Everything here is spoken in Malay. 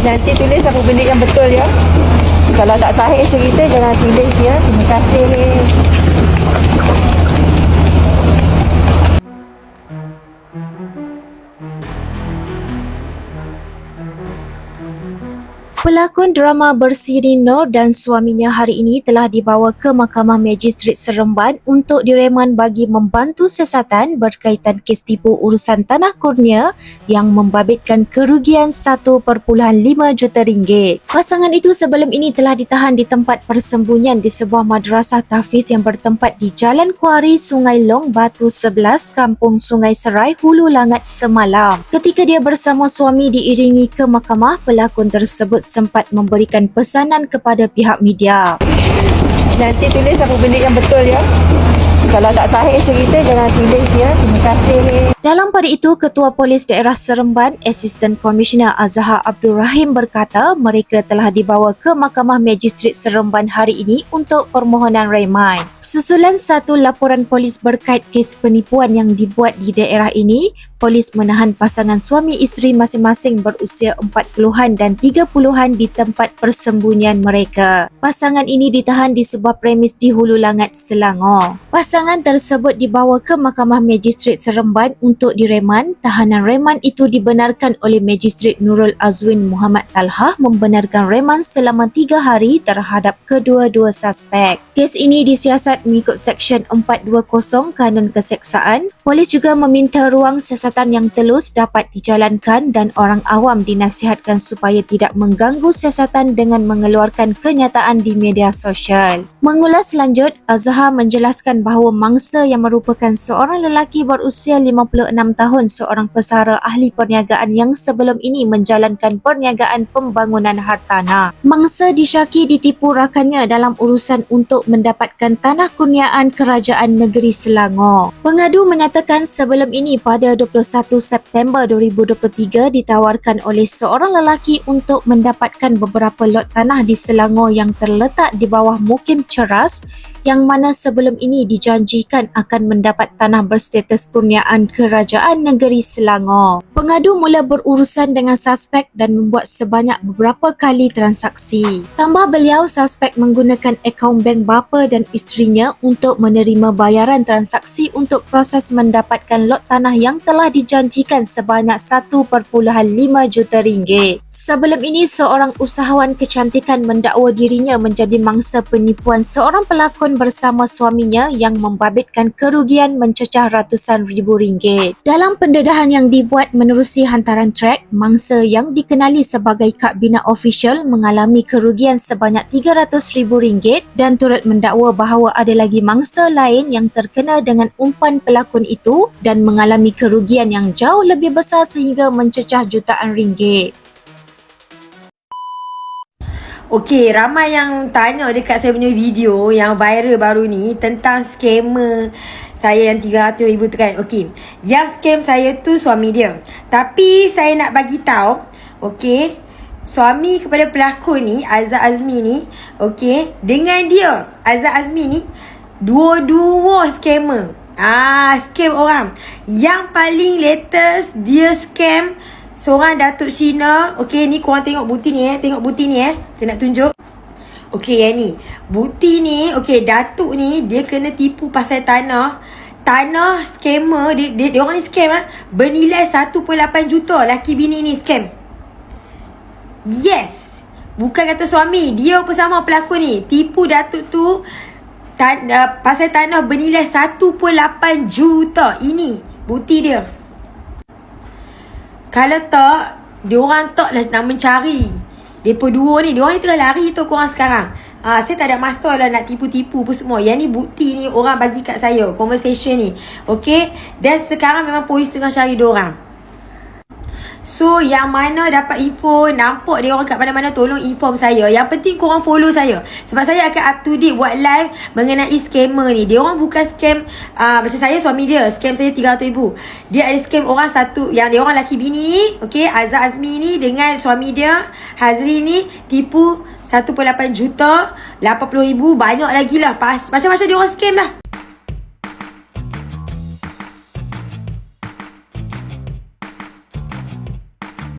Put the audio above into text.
Nanti tulis apa benda yang betul ya. Kalau tak sahih cerita jangan tulis ya. Terima kasih. Pelakon drama Bersiri Nur dan suaminya hari ini telah dibawa ke Mahkamah Magistrate Seremban untuk direman bagi membantu siasatan berkaitan kes tipu urusan tanah kurnia yang membabitkan kerugian 1.5 juta ringgit. Pasangan itu sebelum ini telah ditahan di tempat persembunyian di sebuah madrasah tahfiz yang bertempat di Jalan Kuari, Sungai Long, Batu 11, Kampung Sungai Serai, Hulu Langat semalam. Ketika dia bersama suami diiringi ke mahkamah, pelakon tersebut sempat memberikan pesanan kepada pihak media. Nanti tulis apa benda yang betul ya. Kalau tak sahih cerita jangan tulis ya. Terima kasih. Dalam pada itu, Ketua Polis Daerah Seremban, Assistant Commissioner Azhar Abdul Rahim berkata mereka telah dibawa ke Mahkamah Magistrate Seremban hari ini untuk permohonan reman. Susulan satu laporan polis berkait kes penipuan yang dibuat di daerah ini, polis menahan pasangan suami isteri masing-masing berusia 40-an dan 30-an di tempat persembunyian mereka. Pasangan ini ditahan di sebuah premis di Hulu Langat, Selangor. Pasangan tersebut dibawa ke Mahkamah Magistrate Seremban untuk direman. Tahanan reman itu dibenarkan oleh Magistrate Nurul Azwin Muhammad Talhah membenarkan reman selama 3 hari terhadap kedua-dua suspek. Kes ini disiasat mengikut Seksyen 420 Kanun Keseksaan. Polis juga meminta ruang siasatan yang telus dapat dijalankan dan orang awam dinasihatkan supaya tidak mengganggu siasatan dengan mengeluarkan kenyataan di media sosial. Mengulas lanjut, Azhar menjelaskan bahawa mangsa yang merupakan seorang lelaki berusia 56 tahun, seorang pesara ahli perniagaan yang sebelum ini menjalankan perniagaan pembangunan hartanah. Mangsa disyaki ditipu rakannya dalam urusan untuk mendapatkan tanah kurniaan Kerajaan Negeri Selangor. Pengadu menyatakan sebelum ini pada 21 September 2023 ditawarkan oleh seorang lelaki untuk mendapatkan beberapa lot tanah di Selangor yang terletak di bawah Mukim Ceras, yang mana sebelum ini dijanjikan akan mendapat tanah berstatus kurniaan Kerajaan Negeri Selangor. Pengadu mula berurusan dengan suspek dan membuat sebanyak beberapa kali transaksi. Tambah beliau, suspek menggunakan akaun bank bapa dan isterinya untuk menerima bayaran transaksi untuk proses mendapatkan lot tanah yang telah dijanjikan sebanyak 1.5 juta ringgit. Sebelum ini, seorang usahawan kecantikan mendakwa dirinya menjadi mangsa penipuan seorang pelakon bersama suaminya yang membabitkan kerugian mencecah ratusan ribu ringgit. Dalam pendedahan yang dibuat menerusi hantaran track, mangsa yang dikenali sebagai Kad Bina Official mengalami kerugian sebanyak RM300,000 dan turut mendakwa bahawa ada lagi mangsa lain yang terkena dengan umpan pelakon itu dan mengalami kerugian yang jauh lebih besar sehingga mencecah jutaan ringgit. Okey, ramai yang tanya dekat saya punya video yang viral baru ni tentang scammer saya yang RM300,000 tu kan. Okey, yang scam saya tu suami dia. Tapi saya nak bagi tahu, okey, suami kepada pelakon ni, Azhar Azmi ni, okey, dengan dia, Azhar Azmi ni, dua-dua scammer. Scam orang. Yang paling latest dia scam seorang Datuk Sheena. Okey, ni korang tengok buti ni tengok buti ni saya nak tunjuk. Okey, yang ni buti ni. Okey, Datuk ni dia kena tipu pasal tanah scammer. Dia orang ni scam bernilai 1.8 juta. Laki bini ni scam. Yes, bukan kata suami, dia bersama pelakon ni tipu Datuk tu pasal tanah bernilai 1.8 juta. Ini buti dia. Kalau tak, diorang tak lah nak mencari. Mereka dua ni, diorang ni tengah lari tu korang sekarang. Saya tak ada masalah nak tipu-tipu pun semua. Yang ni bukti ni orang bagi kat saya, conversation ni. Okay, dan sekarang memang polis tengah cari diorang. So, yang mana dapat info, nampak dia orang kat mana-mana, tolong inform saya. Yang penting korang follow saya. Sebab saya akan up to date buat live mengenai scammer ni. Dia orang bukan scam macam saya, suami dia. Scam saya RM300,000. Dia ada scam orang satu, yang dia orang laki bini ni, okay, Azhar Azmi ni dengan suami dia, Hazri ni, tipu 1.8 juta, 80,000, banyak lagi lah. Macam-macam dia orang scam lah.